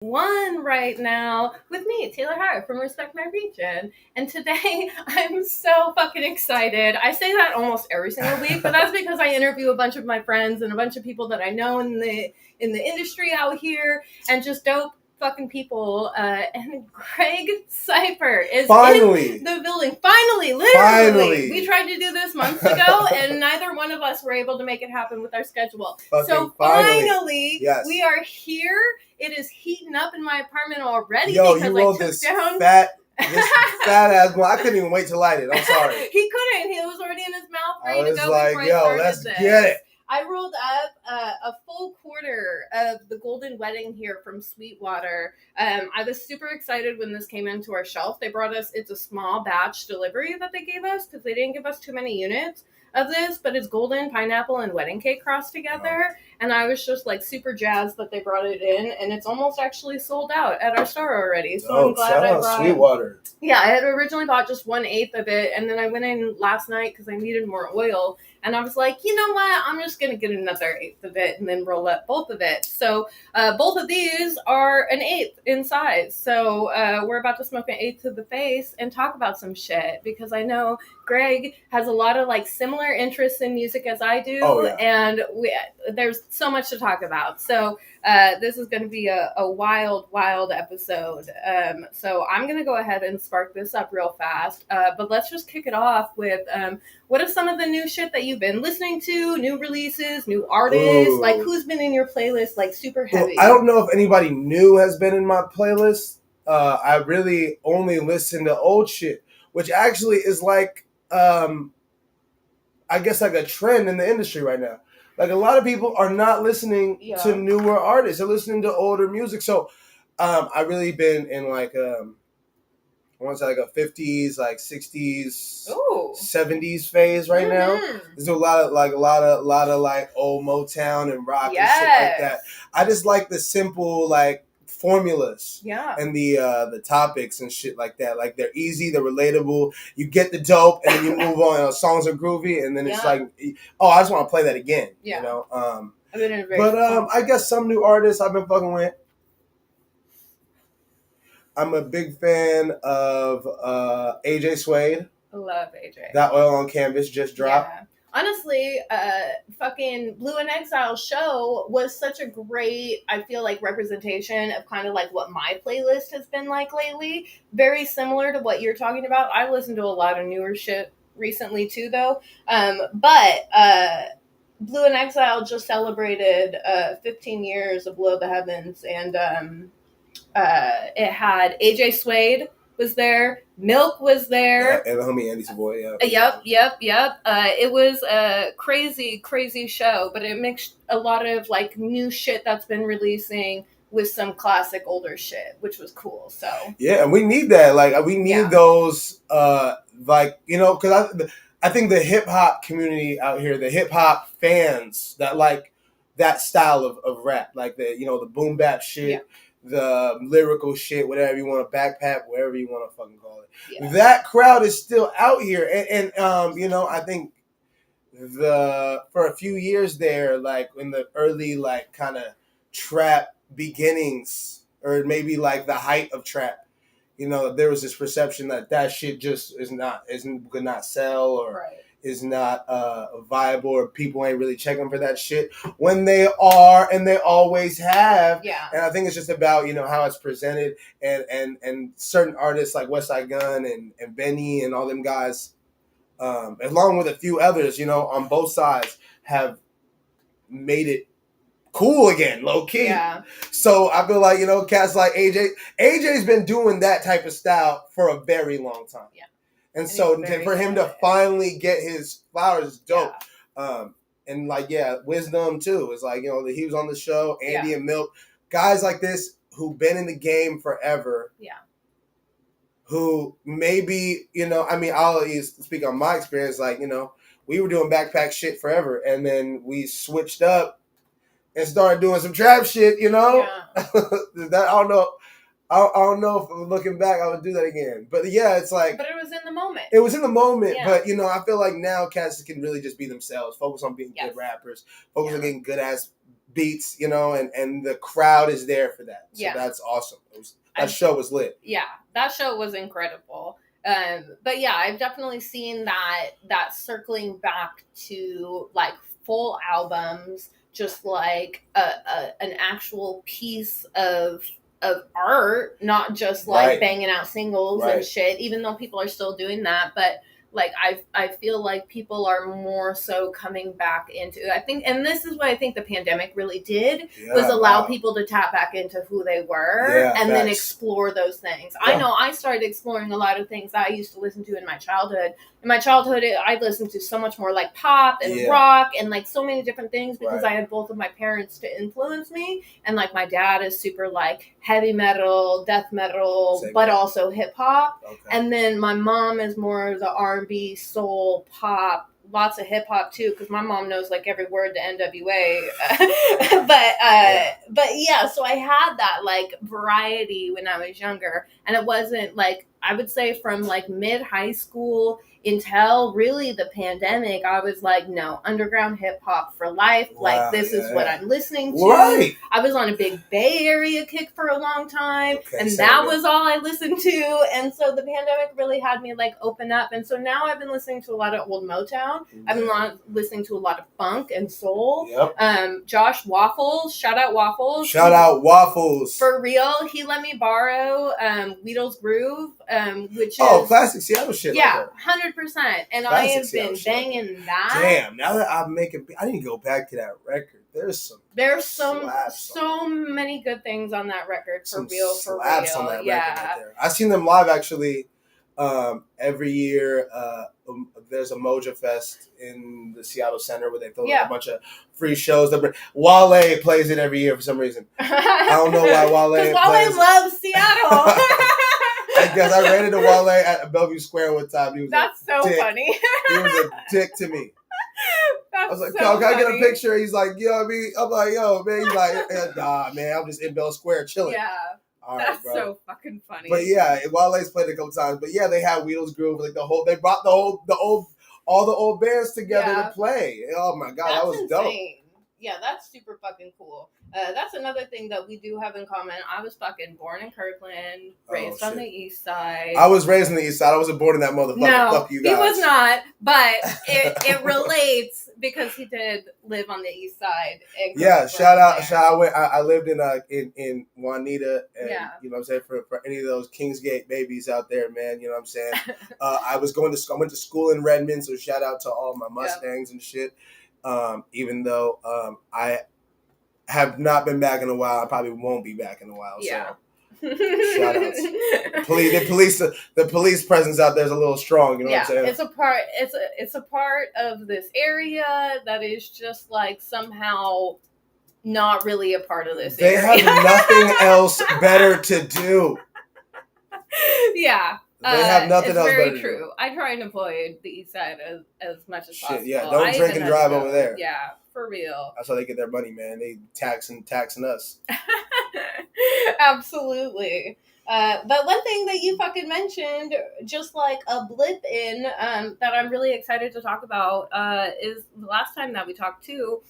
One right now with me, Taylor Hart from Respect My Region. And today I'm so fucking excited. I say that almost every single week, but that's because I interview a bunch of my friends and a bunch of people that I know in the industry out here and just dope fucking people. And Greg Cypher is Finally. in the building. Finally, literally. We tried to do this months ago and neither one of us were able to make it happen with our schedule. So finally yes. We are here. It is heating up in my apartment already. Yo, because you rolled this fat ass one. I couldn't even wait to light it. I'm sorry. He couldn't. He was already in his mouth ready to go like, before I started let's this. Get it. I rolled up a full quarter of the Golden Wedding here from Sweetwater. I was super excited when this came into our shelf. They brought us, it's a small batch delivery that they gave us because they didn't give us too many units of this, but it's golden, pineapple, and wedding cake crossed together. And I was just like super jazzed that they brought it in, and it's almost actually sold out at our store already. So I'm glad I brought Sweetwater. Yeah, I had originally bought just 1/8 of it, and then I went in last night because I needed more oil. And I was like, you know what? I'm just going to get another 1/8 of it and then roll up both of it. So both of these are an 1/8 in size. So we're about to smoke an 1/8 to the face and talk about some shit because I know Greg has a lot of like similar interests in music as I do. Oh, yeah. And there's so much to talk about. So this is going to be a wild, wild episode. So I'm going to go ahead and spark this up real fast. But let's just kick it off with what is some of the new shit that you've been listening to, new releases, new artists? Ooh. Like who's been in your playlist like super heavy? Well, I don't know if anybody new has been in my playlist. I really only listen to old shit, which actually is like, I guess like a trend in the industry right now. Like a lot of people are not listening to newer artists; they're listening to older music. So, I really been in like I want to say like a 50s, like 60s, 70s phase right now. There's a lot of like old Motown and rock and shit like that. I just like the simple like formulas and the topics and shit like that. Like they're easy, they're relatable. You get the dope and then you move on. You know, songs are groovy and then it's like, oh, I just want to play that again. You know. I guess some new artists I've been fucking with. I'm a big fan of AJ Suede. I love AJ. That Oil on Canvas just dropped. Yeah. Honestly, fucking Blue and Exile show was such a great, I feel like, representation of kind of like what my playlist has been like lately. Very similar to what you're talking about. I listen to a lot of newer shit recently too, though. But Blue and Exile just celebrated 15 years of Below the Heavens, and it had AJ Suede was there, Milk was there, and the homie Andy Savoy. Yep. It was a crazy show, but it mixed a lot of like new shit that's been releasing with some classic older shit, which was cool. So yeah, and we need that. Like we need those. Like you know, because I think the hip hop community out here, the hip hop fans that like that style of rap, like the the boom bap shit. Yeah. The lyrical shit, whatever you want to backpack, whatever you want to fucking call it. Yeah. That crowd is still out here, and I think for a few years there, like in the early like kind of trap beginnings, or maybe like the height of trap, there was this perception that shit just could not sell or. Right. Is not viable, or people ain't really checking for that shit when they are, and they always have. Yeah. And I think it's just about how it's presented, and certain artists like Westside Gunn and Benny and all them guys, along with a few others, on both sides have made it cool again, low key. Yeah. So I feel like cats like AJ's been doing that type of style for a very long time. Yeah. And so for him to finally get his flowers is dope. Yeah. And like, Wisdom too. It's like, he was on the show, Andy and Milk. Guys like this who've been in the game forever. Yeah. Who maybe, I'll speak on my experience. Like, we were doing backpack shit forever. And then we switched up and started doing some trap shit, Yeah. I don't know if looking back I would do that again. But yeah, it's like... But it was in the moment. It was in the moment. Yeah. But, I feel like now cats can really just be themselves. Focus on being good rappers. Focus on getting good-ass beats, you know, and the crowd is there for that. So that's awesome. That show was lit. Yeah, that show was incredible. But yeah, I've definitely seen that circling back to like full albums, just like an actual piece of art, not just like banging out singles and shit, even though people are still doing that. But like I feel like people are more so coming back into, I think, and this is what I think the pandemic really did, was allow people to tap back into who they were and then explore those things. I know I started exploring a lot of things that I used to listen to in my childhood. In my childhood, I listened to so much more like pop and rock and like so many different things because I had both of my parents to influence me. And like my dad is super like heavy metal, death metal, but also hip hop. Okay. And then my mom is more the R&B, soul, pop, lots of hip hop too, because my mom knows like every word to NWA. But yeah, so I had that like variety when I was younger, and it wasn't like, I would say from like mid high school until really the pandemic, I was like, no, underground hip hop for life. Wow, like this is what I'm listening to. Right. I was on a big Bay Area kick for a long time, and that was all I listened to. And so the pandemic really had me like open up. And so now I've been listening to a lot of old Motown. I've been listening to a lot of funk and soul. Josh Waffles, shout out Waffles. Shout out Waffles. For real, he let me borrow Weedle's Groove, which is classic Seattle shit. Yeah, 100%. And classic I have been banging that. Damn, now that I'm making, I need to go back to that record. There's so many good things on that record. For real. On that record right there. I've seen them live actually every year. There's a Moja Fest in the Seattle Center where they throw a bunch of free shows. Wale plays it every year for some reason. I don't know why Wale. Because Wale loves Seattle. I guess I ran into Wale at Bellevue Square one time. He was That's so funny. He was a dick to me. That's I was like, so can I get a picture? He's like, you know what I mean? I'm like, yo, man. He's like, nah, man, I'm just in Bell Square chilling. Yeah. All That's right, so fucking funny. But yeah, Wale's played it a couple times. But yeah, they had Weedle's Groove, like they brought all the old bands together to play. Oh my god, that was insane. Dope. Yeah, that's super fucking cool. That's another thing that we do have in common. I was fucking born in Kirkland, raised on the east side. I was raised on the east side. I wasn't born in that motherfucker. No, fuck you guys. He was not, but it relates because he did live on the east side. Yeah, shout out. I lived in Juanita, and you know what I'm saying, for any of those Kingsgate babies out there, man, you know what I'm saying. I went to school in Redmond, so shout out to all my Mustangs and shit. Even though I have not been back in a while, I probably won't be back in a while. Yeah. So shout outs. The police presence out there is a little strong. You know what I'm saying? It's a part of this area that is just like somehow not really a part of this. They area. have nothing else better to do. Yeah. They have nothing else better to do. Very true. I try and avoid the east side as much as possible. Yeah, don't drink and drive over there. Yeah, for real. That's how they get their money, man. They taxing us. Absolutely. But one thing that you fucking mentioned, just like a blip in, that I'm really excited to talk about, is the last time that we talked too.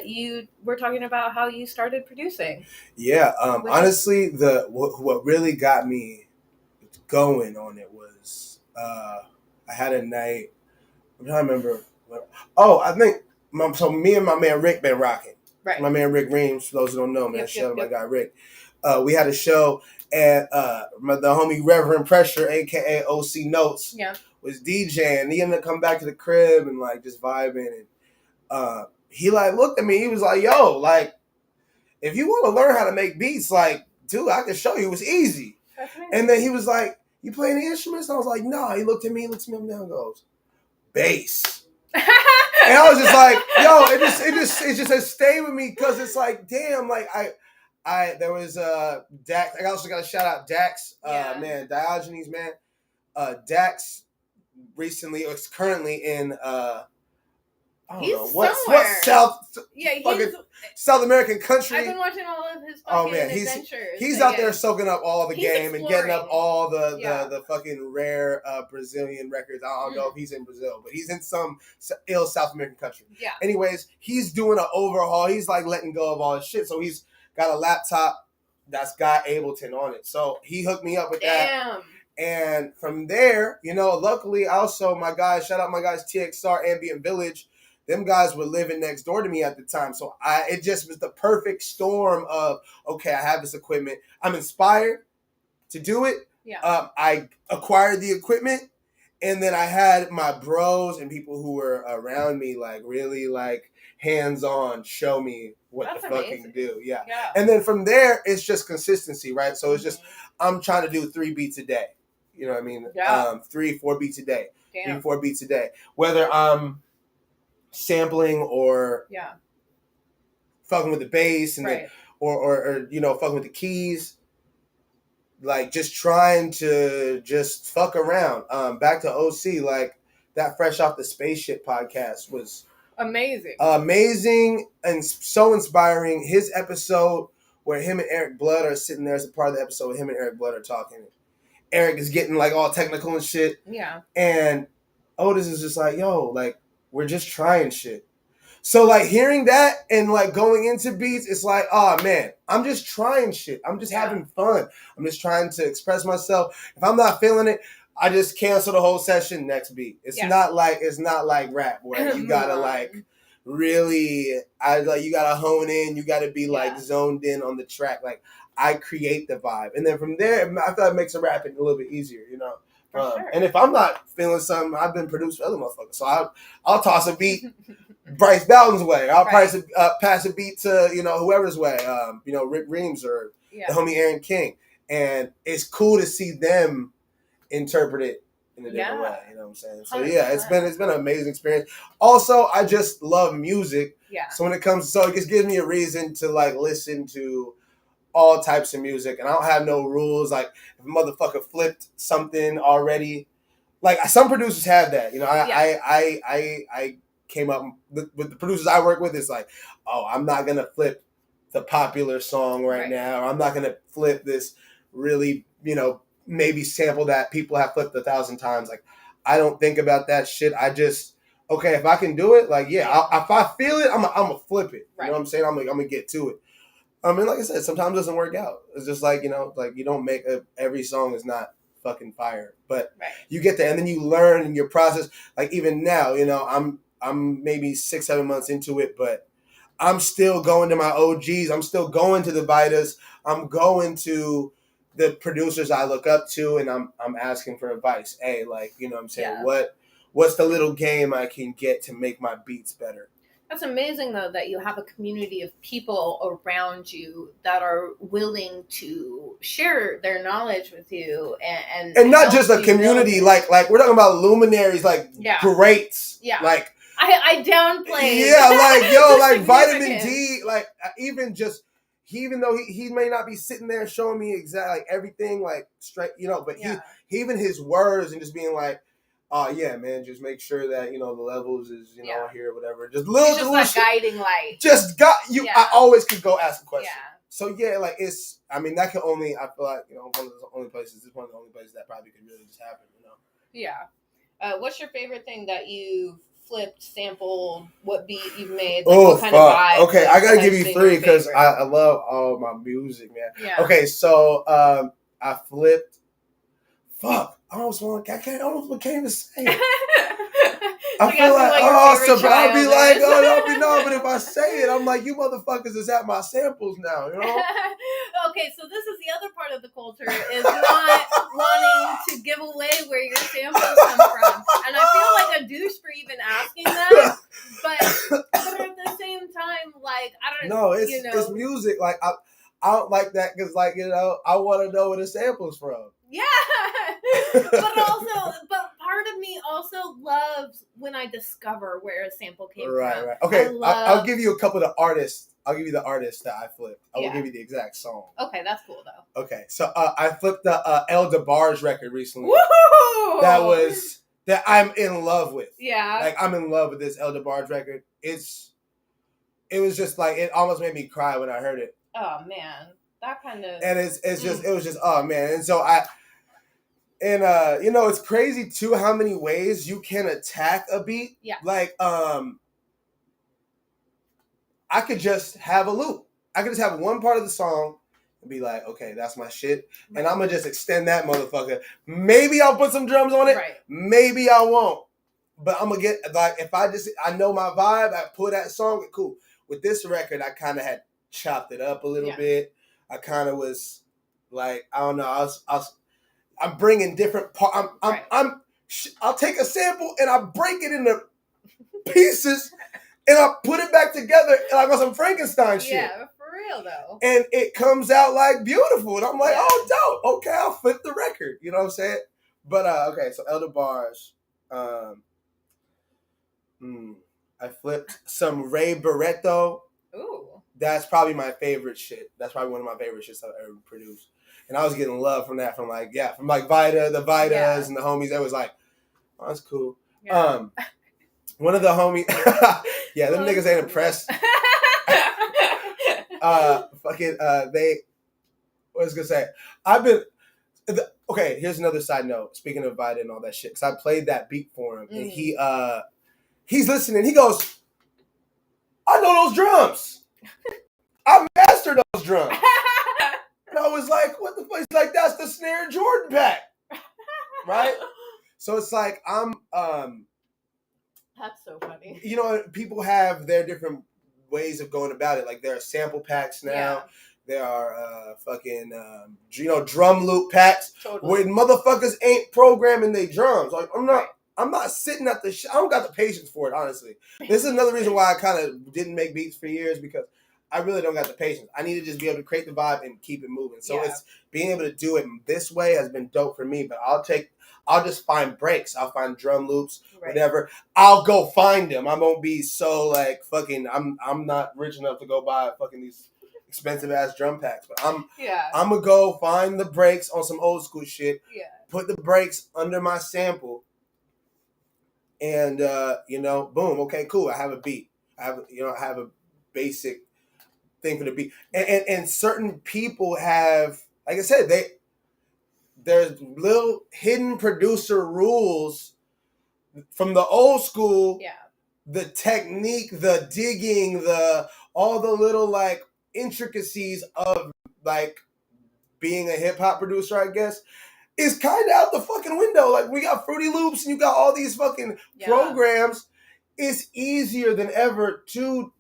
You were talking about how you started producing. Yeah. Honestly, what really got me going on it was I had a night. I'm trying to remember. I think me and my man Rick been rocking. Right. My man Rick Reams, for those who don't know, man, shout out my guy Rick. We had a show and the homie Reverend Pressure, aka OC Notes, was DJing. He ended up coming back to the crib and like just vibing, and he like looked at me. He was like, "Yo, like if you want to learn how to make beats, like dude, I can show you. It's easy." And then he was like, "You play any instruments?" And I was like, "No." He looked at me up and down and goes, "Bass." And I was just like, "Yo, it just has stayed with me because it's like, damn, like there was Dax. I also got to shout out Dax, man, Diogenes, man. Dax recently, or is currently in I don't he's know what South. Yeah, fucking South American country. I've been watching all of his fucking adventures. He's out there soaking up all the game and getting up all the fucking rare Brazilian records. I don't know if he's in Brazil, but he's in some ill South American country. Yeah. Anyways, he's doing an overhaul. He's like letting go of all his shit. So he's got a laptop that's got Ableton on it. So he hooked me up with that. And from there, you know, luckily also shout out my guys TXR Ambient Village. Them guys were living next door to me at the time. So it just was the perfect storm of, okay, I have this equipment. I'm inspired to do it. Yeah. I acquired the equipment. And then I had my bros and people who were around me, like, really, like, hands-on show me what to fucking do. Yeah. And then from there, it's just consistency, right? So it's just, I'm trying to do 3 beats a day. You know what I mean? Yeah. 3-4 beats a day. Damn. 3-4 beats a day. Whether I'm sampling or fucking with the bass and or you know, fucking with the keys, like just trying to just fuck around. Back to OC, like that Fresh Off the Spaceship podcast was amazing and so inspiring. His episode where him and Eric Blood are sitting there as a part of the episode where him and Eric Blood are talking. Eric is getting like all technical and shit. Yeah. And Otis is just like, yo, like, we're just trying shit. So like hearing that and like going into beats, it's like, oh man, I'm just trying shit. I'm just having fun. I'm just trying to express myself. If I'm not feeling it, I just cancel the whole session, next beat. It's not like rap where you gotta like really you gotta hone in, you gotta be like zoned in on the track. Like I create the vibe. And then from there, I feel like it makes a rapping a little bit easier, you know. Sure. And if I'm not feeling something, I've been produced for other motherfuckers. So I'll toss a beat Bryce Bowden's way. I'll pass a beat to, you know, whoever's way. You know, Rick Reams or the homie Aaron King. And it's cool to see them interpret it in a different way. You know what I'm saying? So 100%. It's been an amazing experience. Also, I just love music. Yeah. So when it comes, so it just gives me a reason to like listen to all types of music, and I don't have no rules. Like if a motherfucker flipped something already, like some producers have that. You know, I came up with the producers I work with. It's like, oh, I'm not gonna flip the popular song right now. Or I'm not gonna flip this really, you know, maybe sample that people have flipped 1,000 times. Like I don't think about that shit. I just okay, if I can do it, like if I feel it, I'm gonna flip it. You know what I'm saying? I'm gonna get to it. I mean, like I said, sometimes it doesn't work out. It's just like, you know, like you don't make every song is not fucking fire, but you get there and then you learn in your process. Like even now, you know, I'm maybe 6-7 months into it, but I'm still going to my OGs. I'm still going to the Vitas. I'm going to the producers I look up to, and I'm asking for advice. Hey, like, you know what I'm saying? What's the little game I can get to make my beats better? That's amazing, though, that you have a community of people around you that are willing to share their knowledge with you, and not just a community, like we're talking about luminaries, like greats, like I downplay, like yo, like Vitamin D, like even though he may not be sitting there showing me exactly like everything like straight, you know, but he even his words and just being like, oh yeah, man, just make sure that, you know, the levels is, you know, here, whatever. Just little, just like guiding light. Just got you. I always could go ask a question. So yeah, like it's. I mean, that can only. I feel like, you know, one of the only places. This is one of the only places that probably could really just happen. You know. Yeah. What's your favorite thing that you've flipped, sampled? What beat you've made? Like, what kind of vibe? Okay, I gotta give you 3 because I love all my music, man. Yeah. Okay, so I flipped. Fuck. I almost can't even say it. I feel like, I'll be like, no, but if I say it, I'm like, you motherfuckers is at my samples now, you know? Okay, so this is the other part of the culture, is not wanting to give away where your samples come from. And I feel like a douche for even asking that, but at the same time, like, I don't know. No, it's music. Like, I don't like that because, like, you know, I want to know where the sample's from. Yeah, but part of me also loves when I discover where a sample came from. Right. Okay, I'll give you a couple of the artists. I'll give you the artists that I flipped. I will give you the exact song. Okay, that's cool though. Okay, so I flipped the El DeBarge record recently. Woo! That was that I'm in love with. Yeah. Like, I'm in love with this El DeBarge record. It was just like, it almost made me cry when I heard it. Oh man, that kind of. And it was just, oh man. And so it's crazy too how many ways you can attack a beat. Yeah. Like, I could just have a loop. I could just have one part of the song and be like, okay, that's my shit. Right. And I'm going to just extend that motherfucker. Maybe I'll put some drums on it. Right. Maybe I won't. But I'm going to get, like, if I know my vibe, I pull that song, cool. With this record, I kind of had chopped it up a little bit. I kind of was like, I don't know. I'm bringing different parts. I'll take a sample and I break it into pieces and I put it back together like on some Frankenstein shit. Yeah, for real though. And it comes out like beautiful. And I'm like, oh, dope. Okay, I'll flip the record. You know what I'm saying? But okay, so El DeBarge. I flipped some Ray Barretto. Ooh. That's probably my favorite shit. That's probably one of my favorite shits I've ever produced. And I was getting love from that, from Vita, the Vitas and the homies. That was like, oh, that's cool. Yeah. One of the homies, them niggas ain't impressed. What was I gonna say? Okay, here's another side note. Speaking of Vita and all that shit, because I played that beat for him, and he's listening. He goes, I know those drums. I mastered those drums. And I was like, what the fuck? He's like, that's the snare Jordan pack. Right? So it's like, that's so funny. You know, people have their different ways of going about it. Like, there are sample packs now. Yeah. There are drum loop packs. Totally. Where motherfuckers ain't programming their drums. Like, I'm not sitting at the I don't got the patience for it, honestly. This is another reason why I kind of didn't make beats for years, because I really don't got the patience. I need to just be able to create the vibe and keep it moving. So it's being able to do it this way has been dope for me. But I'll just find breaks. I'll find drum loops, whatever. I'll go find them. I won't be so like fucking. I'm not rich enough to go buy fucking these expensive ass drum packs. But I'm gonna go find the breaks on some old school shit. Yeah. Put the breaks under my sample. And boom. Okay, cool. I have a beat. I have a basic thing for the beat. And certain people have, like I said, there's little hidden producer rules from the old school. Yeah. The technique, the digging, all the little like intricacies of like being a hip hop producer, I guess, is kind of out the fucking window. Like, we got Fruity Loops and you got all these fucking programs. It's easier than ever to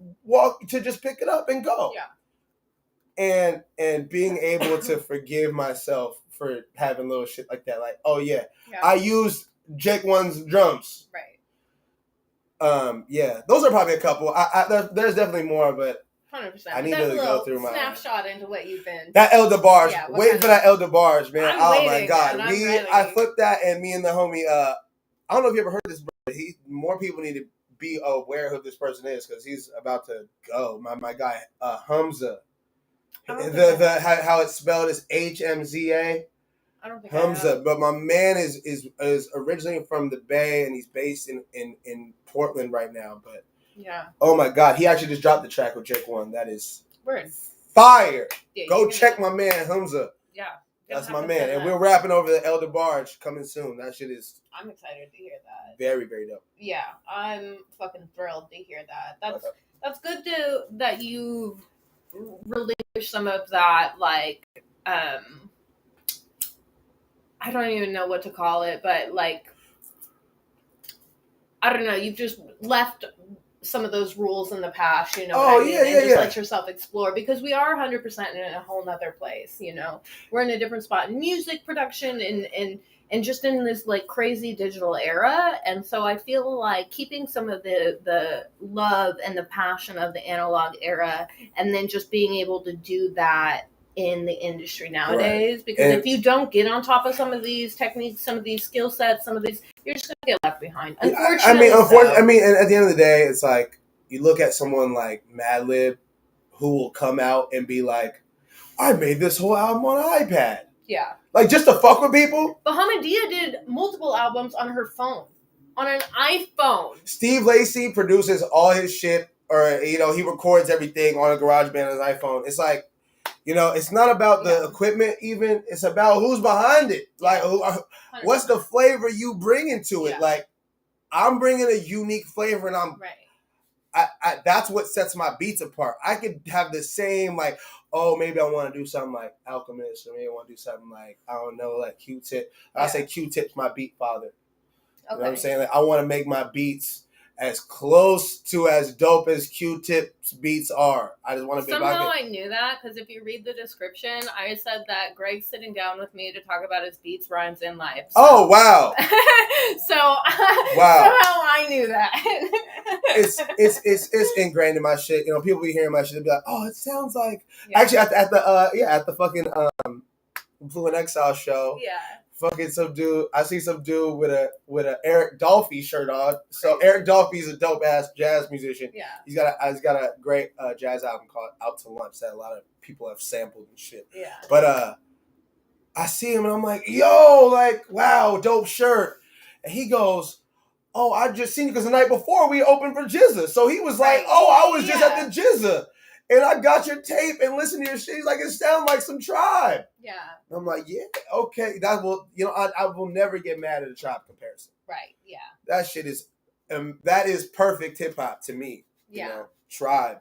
just pick it up and go. Yeah. And being able to forgive myself for having little shit like that. Like, oh yeah. I used Jake One's drums. Right. Those are probably a couple. There's definitely more, but 100%. I need to go through my snapshot into what you've been. That El DeBarge. Waiting for that El DeBarge, man. I'm my God. Man, I flipped that, and me and the homie, I don't know if you ever heard this, but more people need to be aware of who this person is, because he's about to go. My guy, Hamza. How it's spelled is HMZA. I don't think Hamza. But my man is originally from the Bay, and he's based in Portland right now, but yeah. Oh my God, he actually just dropped the track with Jake One. That is fire. Yeah, go check my man Hamza. Yeah, that's my man, and we're rapping over the El DeBarge coming soon. That shit is. I'm excited to hear that. Very, very dope. Yeah, I'm fucking thrilled to hear that. That's good that you relinquish some of that, like I don't even know what to call it, but like I don't know. You've just left some of those rules in the past, and just let yourself explore, because we are 100% in a whole nother place, we're in a different spot in music production and just in this like crazy digital era. And so I feel like keeping some of the love and the passion of the analog era, and then just being able to do that in the industry nowadays, because if you don't get on top of some of these techniques, some of these skill sets, you're just gonna get left behind. Unfortunately, and at the end of the day, it's like you look at someone like Madlib, who will come out and be like, "I made this whole album on an iPad." Yeah, like just to fuck with people. But Hamadia did multiple albums on her phone. on an iPhone. Steve Lacy produces all his shit, or he records everything on a GarageBand on his iPhone. It's like, it's not about the equipment even. It's about who's behind it. Like, what's the flavor you bring into it? Like, I'm bringing a unique flavor, and that's what sets my beats apart. I could have the same, like, maybe I want to do something like Alchemist, or maybe I want to do something like, I don't know, like Q-Tip. I say Q-Tip's my beat father. Okay. You know what I'm saying? Like, I want to make my beats as close to as dope as Q-Tip's beats are. I just want to be somehow I knew that, because if you read the description, I said that Greg's sitting down with me to talk about his beats, rhymes, and life. So. Oh, wow. Somehow I knew that. It's ingrained in my shit. People be hearing my shit and be like, oh, it sounds like actually at the fucking Blue in Exile show. Yeah. Fucking some dude. I see some dude with a Eric Dolphy shirt on. So Eric Dolphy's a dope ass jazz musician. Yeah. He's got a great jazz album called Out to Lunch that a lot of people have sampled and shit. Yeah. But I see him and I'm like, yo, like, wow, dope shirt. And he goes, oh, I just seen you because the night before we opened for Jizza. So he was like, oh, I was just at the Jizza. And I got your tape and listened to your shit. He's like, it sounds like some Tribe. Yeah. And I'm like, yeah, okay. That will, I will never get mad at a Tribe comparison. Right. Yeah. That shit is, that is perfect hip hop to me. Yeah. Tribe.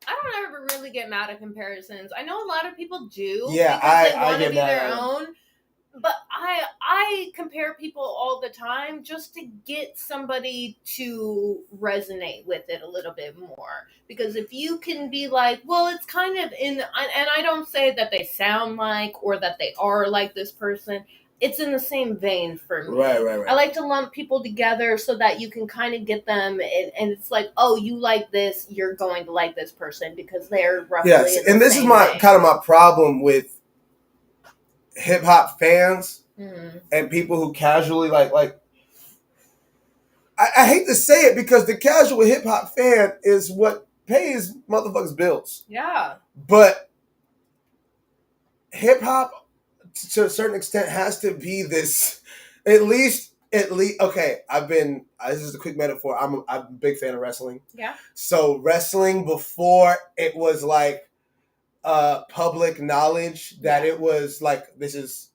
I don't ever really get mad at comparisons. I know a lot of people do. Yeah, because they want to be their own. But I compare people all the time just to get somebody to resonate with it a little bit more. Because if you can be like, well, it's kind of and I don't say that they sound like or that they are like this person. It's in the same vein for me. Right. I like to lump people together so that you can kind of get them, and it's like, oh, you like this, you're going to like this person because they're roughly in the same and this is kind of my problem with hip hop fans and people who casually like I hate to say it because the casual hip hop fan is what pays motherfuckers bills. Yeah. But hip hop to a certain extent has to be this at least okay, this is a quick metaphor. I'm a big fan of wrestling. Yeah. So wrestling before it was like public knowledge that it was like this is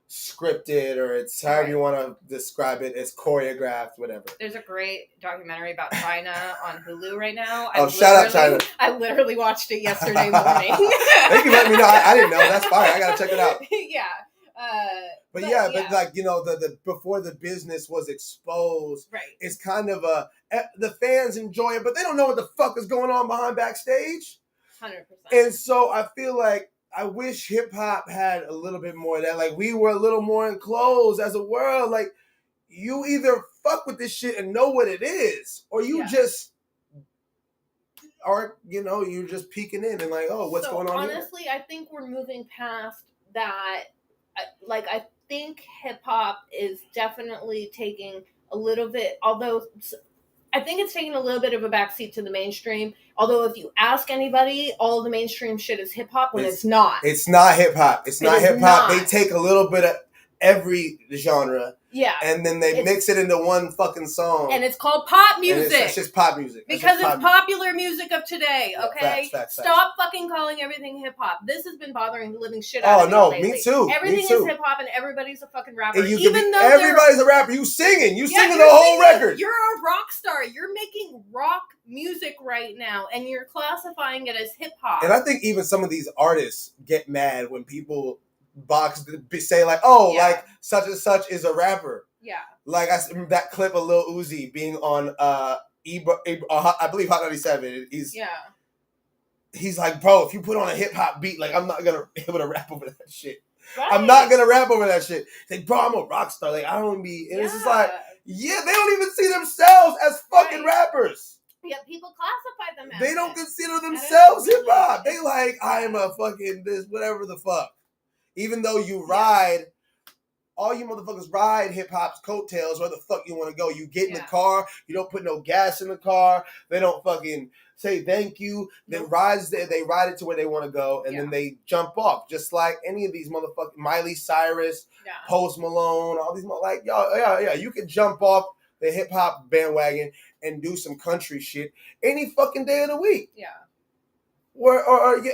scripted or it's however you want to describe it, it's choreographed, whatever. There's a great documentary about China on Hulu right now. Shout out China. I literally watched it yesterday morning. Thank you for letting me know. I didn't know. That's fire. I gotta check it out. Yeah. But like, the before the business was exposed, right? It's kind of the fans enjoy it, but they don't know what the fuck is going on behind backstage. 100%. And so I feel like I wish hip hop had a little bit more of that. Like we were a little more enclosed as a world. Like you either fuck with this shit and know what it is, or you just are, you're just peeking in and like, oh, what's going on honestly, here? I think we're moving past that. Like, I think hip hop is definitely taking a little bit, although I think it's taking a little bit of a backseat to the mainstream. Although if you ask anybody, all of the mainstream shit is hip hop when it's not. It's not hip hop. It's not hip hop. They take a little bit of every genre. Yeah. And then they mix it into one fucking song. And it's called pop music. It's just pop music. Because it's popular music of today, okay? Facts. Stop fucking calling everything hip hop. This has been bothering the living shit out of me lately. Me too. Everything is hip hop and everybody's a fucking rapper. Everybody's a rapper. You singing. You singing the whole record. You're a rock star. You're making rock music right now and you're classifying it as hip hop. And I think even some of these artists get mad when people say like, like such and such is a rapper. Yeah. Like that clip of Lil Uzi being on I believe Hot 97. He's like, bro, if you put on a hip hop beat, like I'm not gonna be able to rap over that shit. Right. I'm not gonna rap over that shit. He's like, bro, I'm a rock star. Like I don't be. And it's just like, they don't even see themselves as fucking rappers. Yeah, people classify them as. They don't consider themselves hip hop. They like, I am a fucking this whatever the fuck. Even though you ride, all you motherfuckers ride hip-hop's coattails where the fuck you want to go. You get in the car. You don't put no gas in the car. They don't fucking say thank you. They ride it to where they want to go, and then they jump off. Just like any of these motherfucking Miley Cyrus, Post Malone, all these like, yeah, you can jump off the hip hop bandwagon and do some country shit any fucking day of the week. Yeah.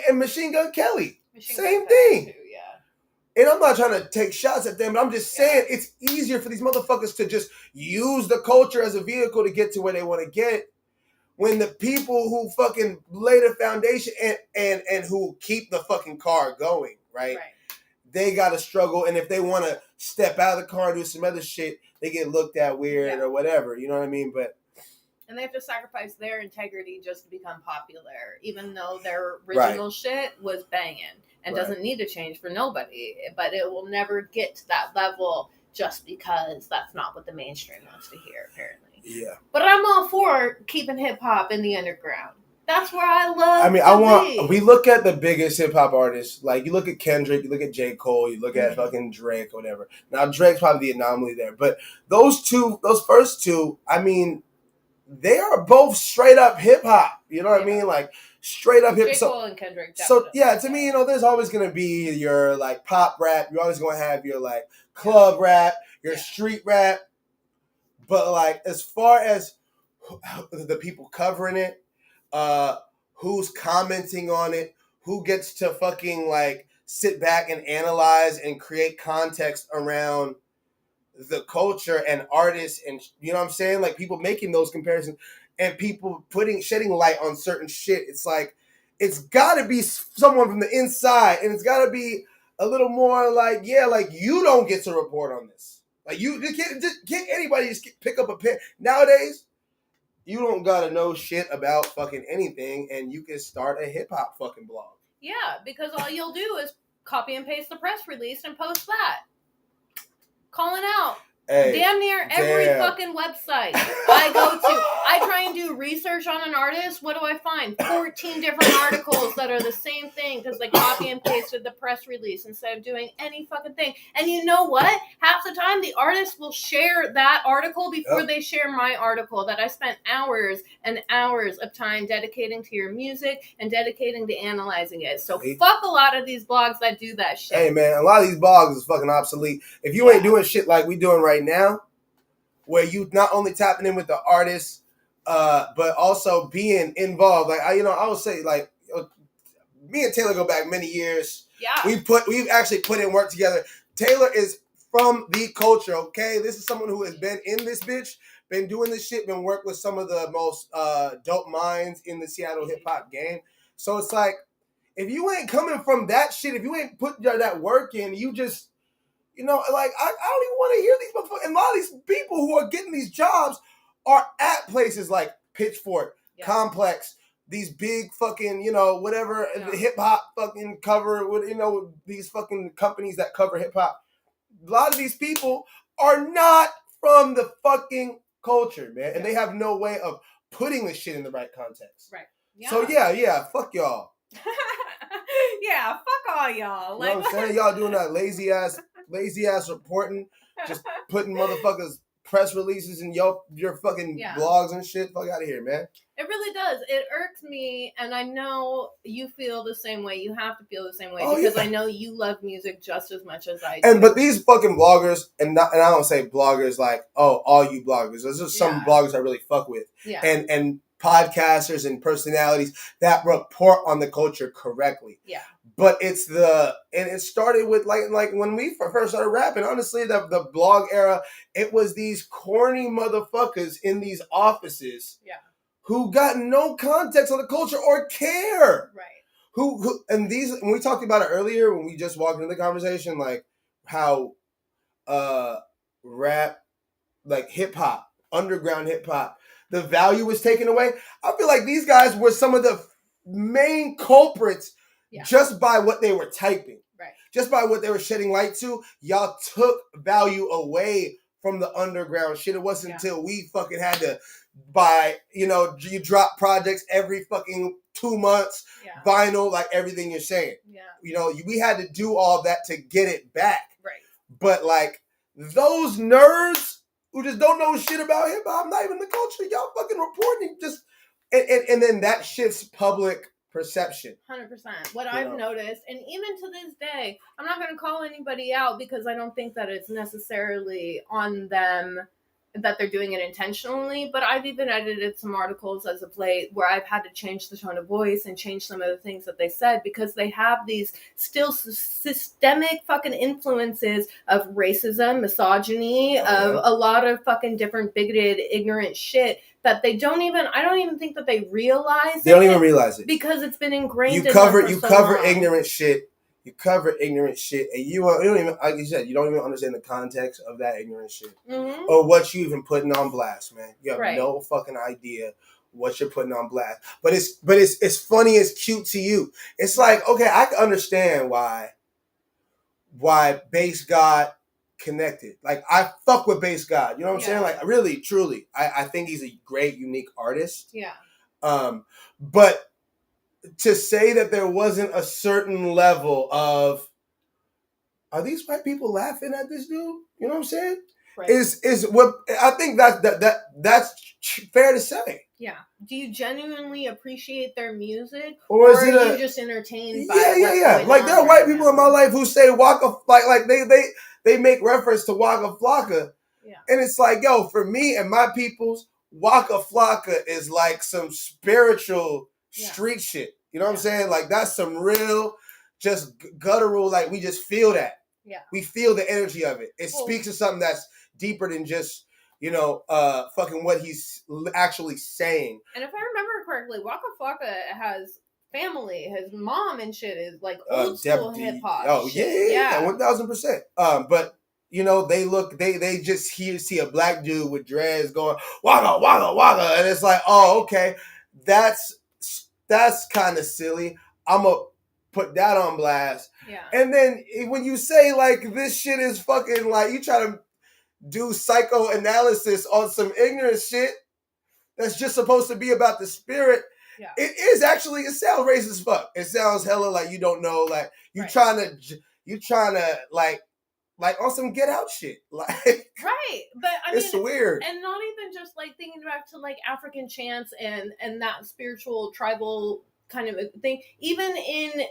And Machine Gun Kelly, same thing. Too, yeah. And I'm not trying to take shots at them, but I'm just saying it's easier for these motherfuckers to just use the culture as a vehicle to get to where they want to get. When the people who fucking lay the foundation and who keep the fucking car going, right? They got to struggle. And if they want to step out of the car and do some other shit, they get looked at weird or whatever. You know what I mean? And they have to sacrifice their integrity just to become popular, even though their original shit was banging and doesn't need to change for nobody. But it will never get to that level just because that's not what the mainstream wants to hear, apparently. Yeah. But I'm all for keeping hip hop in the underground. That's where I love. We look at the biggest hip hop artists, like you look at Kendrick, you look at J. Cole, you look at fucking Drake, or whatever. Now Drake's probably the anomaly there, but those first two, I mean, they are both straight up hip hop. You know what I mean? Like straight up hip hop. J. Cole and Kendrick. So yeah, to me, there's always gonna be your like pop rap. You're always gonna have your like club rap, your street rap. But like as far as the people covering it, who's commenting on it, who gets to fucking like sit back and analyze and create context around the culture and artists, and you know what I'm saying, like people making those comparisons and people shedding light on certain shit. It's like it's got to be someone from the inside, and it's got to be a little more like you don't get to report on this. Like you can't anybody just pick up a pen nowadays. You don't gotta know shit about fucking anything, and you can start a hip hop fucking blog. Yeah, because all you'll do is copy and paste the press release and post that. Calling out. Damn near every fucking website I go to. I try and do research on an artist. What do I find? 14 different articles that are the same thing because they copy and pasted the press release instead of doing any fucking thing. And you know what? Half the time the artist will share that article before they share my article that I spent hours and hours of time dedicating to your music and dedicating to analyzing it. So fuck a lot of these blogs that do that shit. Hey man, a lot of these blogs is fucking obsolete. If you ain't doing shit like we doing right now, where you not only tapping in with the artists, but also being involved. Like I would say, like me and Taylor go back many years. Yeah, we've actually put in work together. Taylor is from the culture. Okay, this is someone who has been in this bitch, been doing this shit, been worked with some of the most dope minds in the Seattle hip hop game. So it's like if you ain't coming from that shit, if you ain't put that work in, you just. Like, I don't even want to hear these motherfuckers. And a lot of these people who are getting these jobs are at places like Pitchfork, Complex, these big fucking, whatever, the hip-hop fucking cover, these fucking companies that cover hip-hop. A lot of these people are not from the fucking culture, man. And they have no way of putting this shit in the right context. Right. Yeah. So, yeah, fuck y'all. Yeah, fuck all y'all. You know what I'm saying? Y'all doing that lazy ass reporting, just putting motherfuckers press releases in your fucking blogs and shit. Fuck out of here, man. It really does. It irks me, and I know you feel the same way. You have to feel the same way because I know you love music just as much as I do. But these fucking bloggers, and I don't say bloggers like, all you bloggers. There's just some bloggers I really fuck with. Yeah. And podcasters and personalities that report on the culture correctly. Yeah. But it started with like when we first started rapping, honestly, the blog era, it was these corny motherfuckers in these offices who got no context on the culture or care. Right. And these, when we talked about it earlier, when we just walked into the conversation, like how rap, like hip hop, underground hip hop, the value was taken away. I feel like these guys were some of the main culprits just by what they were typing. Right. Just by what they were shedding light to. Y'all took value away from the underground shit. It wasn't until we fucking had to buy, you drop projects every fucking 2 months, vinyl, like everything you're saying. Yeah. We had to do all that to get it back. Right. But like those nerds who just don't know shit about hip hop, not even the culture, y'all fucking reporting just, and then that shifts public perception. 100%. What I've noticed, and even to this day, I'm not going to call anybody out because I don't think that it's necessarily on them that they're doing it intentionally, but I've even edited some articles as of late where I've had to change the tone of voice and change some of the things that they said because they have these still systemic fucking influences of racism, misogyny, of a lot of fucking different bigoted, ignorant shit that I don't even think that they realize. They don't even realize it because it's been ingrained. You cover ignorant shit. You cover ignorant shit, and you don't even, like you said, you don't even understand the context of that ignorant shit or what you even putting on blast, man. You have no fucking idea what you're putting on blast. But it's funny, it's cute to you. It's like, okay, I can understand why Bass God connected. Like, I fuck with Bass God. You know what I'm saying? Like, really, truly, I think he's a great, unique artist. Yeah. But to say that there wasn't a certain level of, are these white people laughing at this dude? You know what I'm saying? Right. Is what I think that's fair to say. Yeah. Do you genuinely appreciate their music, or are you just entertained by yeah? Like, there are white people in my life who say Waka, like they make reference to Waka Flocka, and it's like, yo, for me and my peoples, Waka Flocka is like some spiritual street shit. You know what I'm saying? Like, that's some real, just guttural, like, we just feel that. Yeah. We feel the energy of it. It speaks to something that's deeper than just, fucking what he's actually saying. And if I remember correctly, Waka Flocka has family. His mom and shit is like old school hip hop. Oh, yeah, 1000%. But they just see a black dude with dreads going waka waka waka, and it's like, oh, okay, that's kind of silly. I'm gonna put that on blast. Yeah. And then when you say like this shit is fucking, like, you try to do psychoanalysis on some ignorant shit that's just supposed to be about the spirit. Yeah. It sounds racist as fuck. It sounds hella like you don't know, like you trying to like on some Get Out shit. Like, right. But I mean, it's weird. And not even just like thinking back to like African chants and that spiritual tribal kind of a thing. Even in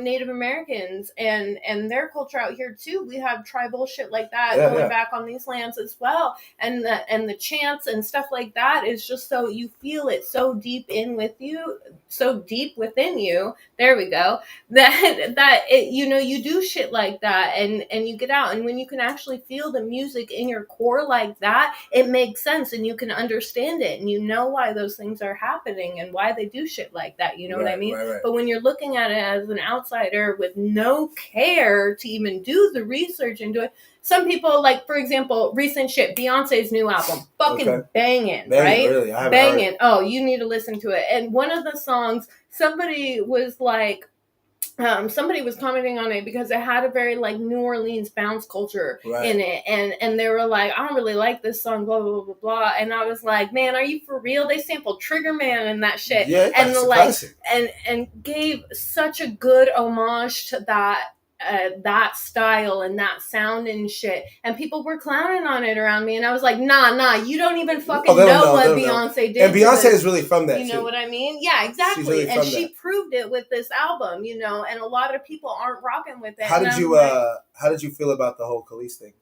Native Americans and their culture out here too, we have tribal shit like that going back on these lands as well. And the chants and stuff like that is just so you feel it so deep within you. There we go. That it, you do shit like that and you get out, and when you can actually feel the music in your core like that, it makes sense and you can understand it and you know why those things are happening and why they do shit like that. You know what I mean? Right. But when you're looking at it as an outsider with no care to even do the research into it, some people, like, for example, recent shit, Beyonce's new album, fucking banging, right? Really, I banging. Oh, you need to listen to it. And one of the songs, somebody was commenting on it because it had a very like New Orleans bounce culture in it, and they were like, I don't really like this song, blah blah blah blah. And I was like, man, are you for real? They sampled Trigger Man and that shit, and and gave such a good homage to that style and that sound and shit, and people were clowning on it around me, and I was like, nah, you don't even fucking know what Beyonce did. And Beyonce is really from that, you know what I mean? Yeah, exactly. Really, and she proved it with this album, and a lot of people aren't rocking with it. How did you feel about the whole Khalees thing?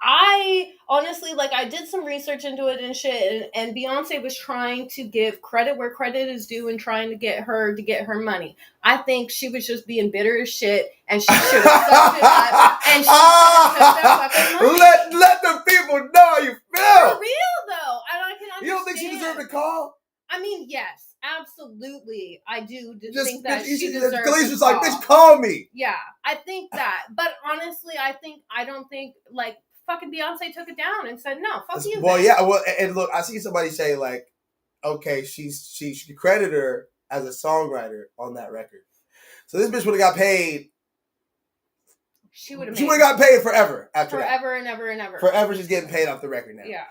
I honestly, I did some research into it and shit, and Beyonce was trying to give credit where credit is due and trying to get her money. I think she was just being bitter as shit, and she should have sucked it up, and she should have took that fucking money. Let the people know how you feel. For real, though. And I can understand. You don't think she deserved a call? I mean, yes. Absolutely, I do think that she deserves. Khalees was like, "Bitch, call me." Yeah, I think that, but honestly, I don't think fucking Beyonce took it down and said no, fuck you. Well, yeah, and look, I see somebody say okay, she credited her as a songwriter on that record, so this bitch would have got paid. She would have got paid forever after that. Forever and ever and ever. Forever, she's getting paid off the record now. Yeah.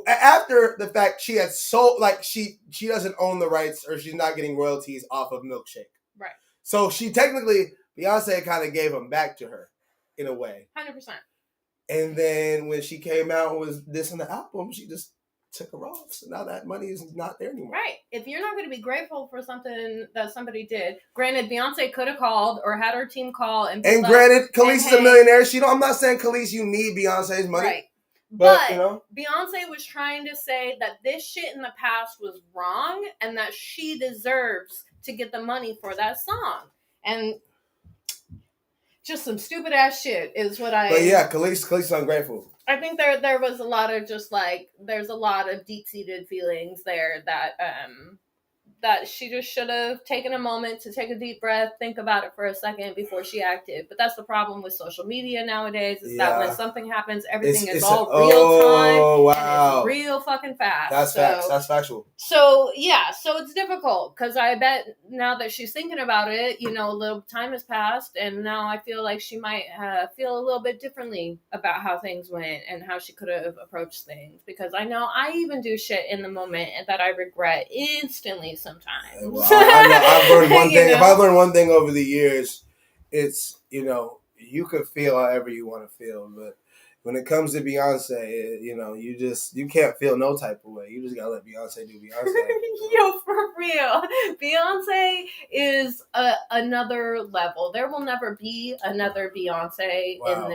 After the fact, she had she doesn't own the rights, or she's not getting royalties off of Milkshake. Right. So she technically, Beyonce kind of gave them back to her, in a way. 100%. And then when she came out and was dissing the album, she just took her off. So now that money is not there anymore. Right. If you're not going to be grateful for something that somebody did, granted, Beyonce could have called or had her team call and granted, Khalees is a millionaire. I'm not saying Khalees, you need Beyonce's money. Right. But Beyonce was trying to say that this shit in the past was wrong and that she deserves to get the money for that song. And just some stupid ass shit is what I... But yeah, Khalees is ungrateful. I think there was a lot of just like, there's a lot of deep-seated feelings there that she just should have taken a moment to take a deep breath, think about it for a second before she acted. But that's the problem with social media nowadays, is that when something happens, everything is all real time. And it's real fucking fast. That's facts. That's factual. So, yeah. So it's difficult, because I bet now that she's thinking about it, a little time has passed, and now I feel like she might feel a little bit differently about how things went and how she could have approached things. Because I know I even do shit in the moment that I regret instantly sometimes. Well, I know I've learned one thing. If I've learned one thing over the years, it's, you could feel however you want to feel, but when it comes to Beyonce, you can't feel no type of way. You just gotta let Beyonce do Beyonce. Yo, for real. Beyonce is another level. There will never be another Beyonce in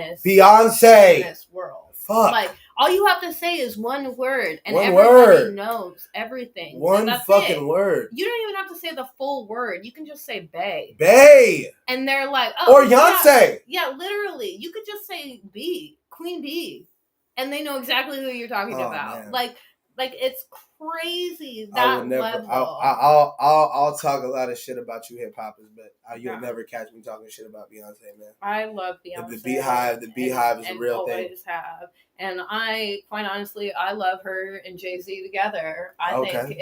this world. Fuck. Like, all you have to say is one word, and everybody knows everything. One fucking word. You don't even have to say the full word. You can just say bae. Bae. And they're like, or Beyonce. Yeah, literally. You could just say B, Queen B, and they know exactly who you're talking about. Man. Like it's crazy that level. I'll talk a lot of shit about you hip hoppers, but you'll never catch me talking shit about Beyonce, man. I love Beyonce. The Beehive is a real thing. Always have. And I, quite honestly, I love her and Jay-Z together. I think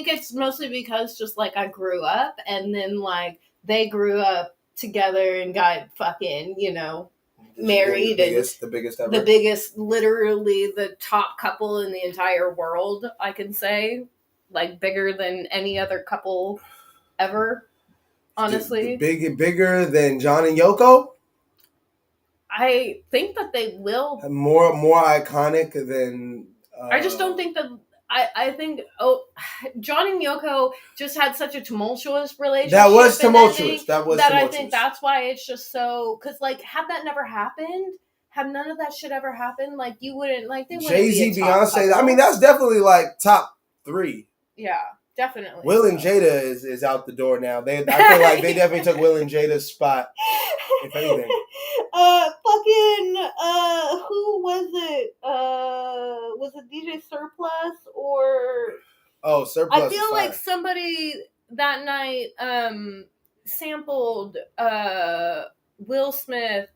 it's mostly because just like I grew up, and then like they grew up together and got fucking, married, the biggest ever. The biggest, literally the top couple in the entire world, I can say. Like bigger than any other couple ever, honestly. Bigger than John and Yoko? I think that they will. More iconic than... I just don't think that... I think John and Yoko just had such a tumultuous relationship. That was tumultuous. I think that's why it's just so... Because, like, had that never happened, had none of that shit ever happened, like, you wouldn't... Like, they wouldn't Jay-Z, be a top Beyonce... couple. I mean, that's definitely, like, top 3. Yeah, definitely. Will and Jada is out the door now. I feel like they definitely took Will and Jada's spot, if anything. Who was it? Was it DJ Surplus or... Oh, Surplus. I feel like somebody that night sampled Will Smith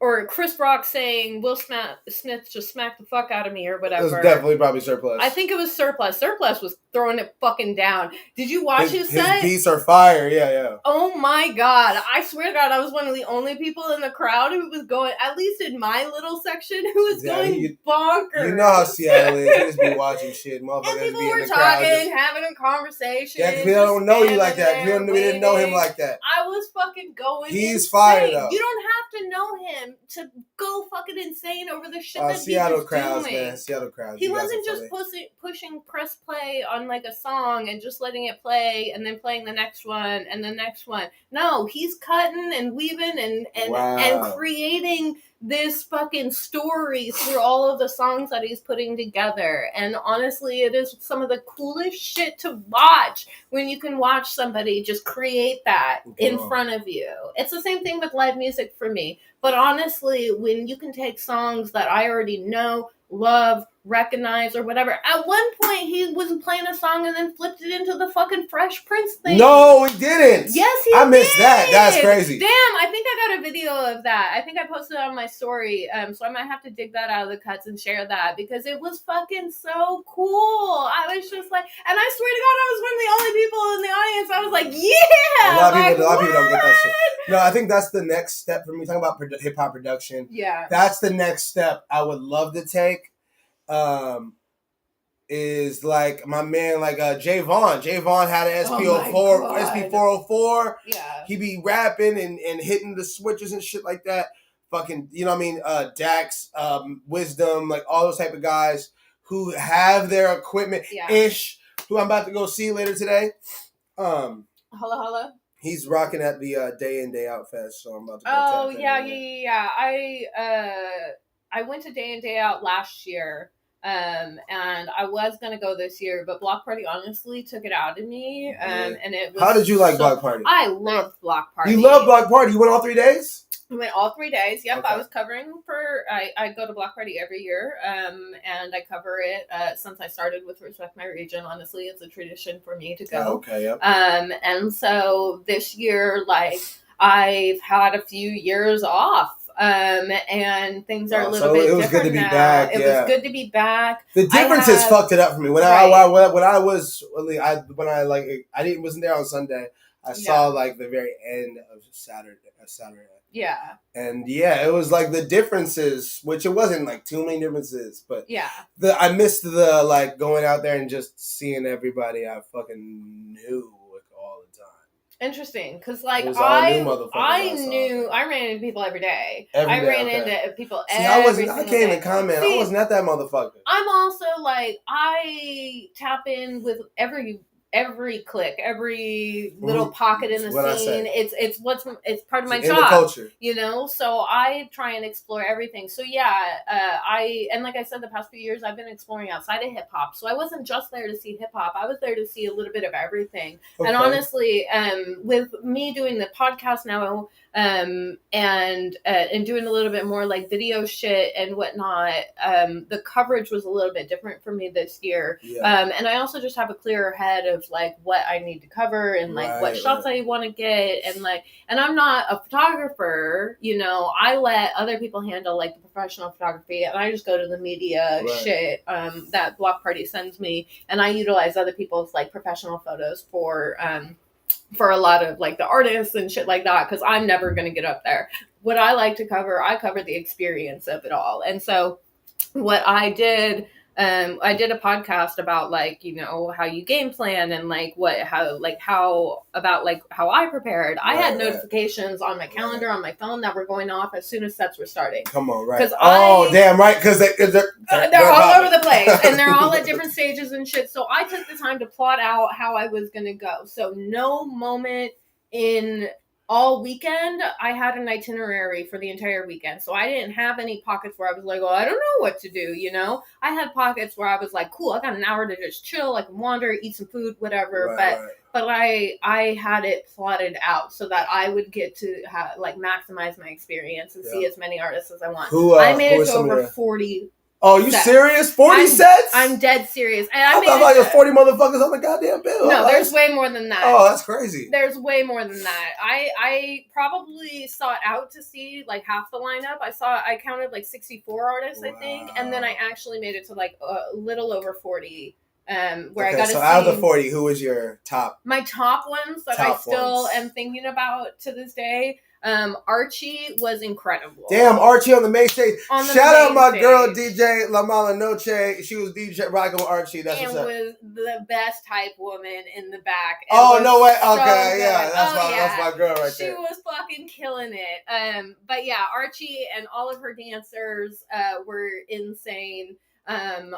or Chris Rock saying Will Smith just smacked the fuck out of me or whatever. It was definitely probably Surplus. I think it was Surplus. Surplus was throwing it fucking down. Did you watch his set? His beats are fire. Yeah. Oh my God. I swear to God, I was one of the only people in the crowd who was going, at least in my little section, who was going bonkers. You know how Seattle is. You just be watching shit. Motherfuckers and people be were in the crowd. Having a conversation. Yeah, because we don't know you like that. We didn't know him like that. I was fucking going He's insane. fire, though. You don't have to know him to go fucking insane over the shit that Seattle he was crowds, doing. Man. Seattle crowds. He wasn't just pushing press play on like a song and just letting it play and then playing the next one and the next one. No, he's cutting and weaving and creating this fucking story through all of the songs that he's putting together. And honestly, it is some of the coolest shit to watch when you can watch somebody just create that in front of you. It's the same thing with live music for me. But honestly, when you can take songs that I already know, love, recognize, or whatever. At one point, he was playing a song and then flipped it into the fucking Fresh Prince thing. No, he didn't. Yes, he did. I missed that. That's crazy. Damn, I think I got a video of that. I think I posted it on my story. So I might have to dig that out of the cuts and share that because it was fucking so cool. I was just like, and I swear to God, I was one of the only people in the audience. I was like, yeah. A lot of people don't get that shit. No, I think that's the next step for me. Talking about hip hop production. Yeah. That's the next step I would love to take. Is like my man, like Jay Vaughn. Jay Vaughn had an SP404. Yeah. He be rapping and hitting the switches and shit like that. fucking, you know what I mean, Dax, Wisdom, like all those type of guys who have their equipment. Ish, who I'm about to go see later today. Holla. He's rocking at the Day In Day Out Fest, so I'm about to go Oh yeah. I went to Day In Day Out last year. And I was gonna go this year, but Block Party honestly took it out of me. And it was. How did you like Block Party? I loved Block Party. You love Block Party? You went all 3 days? We went all 3 days. Yep, okay. I was covering for. I go to Block Party every year, and I cover it since I started with Respect My Region. Honestly, it's a tradition for me to go. Oh, okay. Yep. And so this year, like I've had a few years off. And things are a little bit different. It was good to be back. It was good to be back. The differences fucked it up for me. When I wasn't there on Sunday. I saw like the very end of Saturday. Yeah. And yeah, it was like the differences, which it wasn't like too many differences, but yeah. I missed the like going out there and just seeing everybody I fucking knew like all the time. Interesting, because like I ran into people every day. I ran into people every single day. I can't even comment. I was not that motherfucker. I'm also like I tap in with every click, every little pocket in the scene. It's part of my job. The culture. You know, so I try and explore everything. So yeah, and like I said, the past few years I've been exploring outside of hip hop. So I wasn't just there to see hip hop. I was there to see a little bit of everything. Okay. And honestly, with me doing the podcast now, and doing a little bit more like video shit and whatnot, the coverage was a little bit different for me this year. Yeah. And I also just have a clearer head of like what I need to cover and like what shots I want to get, and I'm not a photographer, you know. I let other people handle like the professional photography, and I just go to the media shit that Block Party sends me, and I utilize other people's like professional photos for a lot of like the artists and shit like that, because I'm never going to get up there. What I like to cover, I cover the experience of it all. And so what I did a podcast about like, you know, how you game plan and like how I prepared. I had notifications on my calendar on my phone that were going off as soon as sets were starting. Come on, right? Damn right, because they're all over the place and they're all at different stages and shit. So I took the time to plot out how I was gonna go. So no moment in all weekend, I had an itinerary for the entire weekend. So I didn't have any pockets where I was like, oh, I don't know what to do, you know? I had pockets where I was like, cool, I got an hour to just chill, I can wander, eat some food, whatever. But I had it plotted out so that I would get to maximize my experience and see as many artists as I want. I made it to over 40 Oh, you sets. Serious? 40 sets? I'm dead serious. And I thought like there's 40 motherfuckers on the goddamn bill. No, there's way more than that. Oh, that's crazy. There's way more than that. I probably sought out to see like half the lineup. I counted like 64 artists, I think, and then I actually made it to like a little over 40. Where I got to see. So out of the 40, who was your top? My top ones that I still am thinking about to this day. Archie was incredible. Damn, Archie on the main stage. Shout out my girl DJ La Malanoche. She was DJ rocking with Archie. That's what's up. And was the best hype woman in the back. No way. Okay, yeah, that's my girl right there. She was fucking killing it. But yeah, Archie and all of her dancers were insane.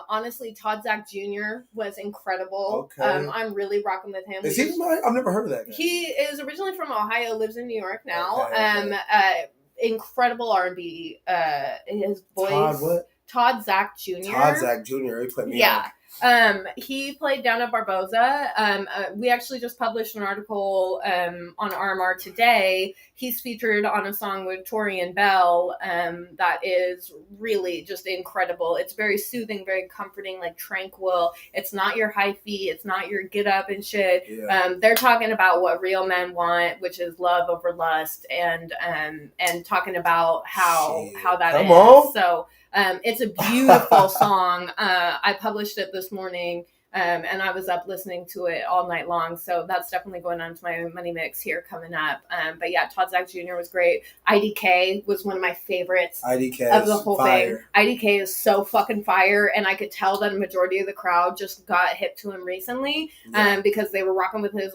Honestly, Todd Zach Jr. was incredible. Okay. I'm really rocking with him. Is he from Ohio? I've never heard of that guy. He is originally from Ohio, lives in New York now. Okay. Incredible R&B. His voice. Todd Zach Jr. Todd Zach Jr. He put me on. He played down at Barboza. We actually just published an article on RMR today. He's featured on a song with Torian Bell that is really just incredible. It's very soothing, very comforting, like tranquil. It's not your hyphy. It's not your get up and shit. Yeah. They're talking about what real men want, which is love over lust, and talking about how that Come on. So. It's a beautiful song. I published it this morning, and I was up listening to it all night long. So that's definitely going on to my money mix here coming up. But yeah, Todd Zach Jr. was great. IDK was one of my favorites of the whole thing. IDK is so fucking fire, and I could tell that a majority of the crowd just got hip to him recently because they were rocking with his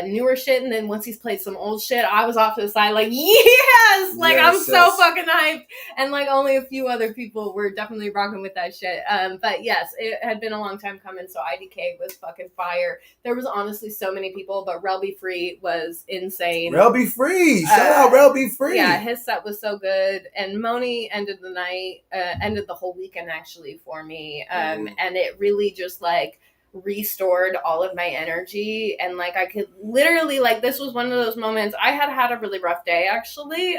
newer shit, and then once he's played some old shit, I was off to the side like, yes, like I'm so fucking hyped, and like only a few other people were definitely rocking with that shit. But yes, it had been a long time coming, so IDK was fucking fire. There was honestly so many people, but Rel Be Free was insane. Rel Be Free, shout out Rel Be Free. Yeah, his set was so good, and Moni ended the night, ended the whole weekend actually for me, and it really just like restored all of my energy, and like I could literally, like, this was one of those moments. I had a really rough day actually.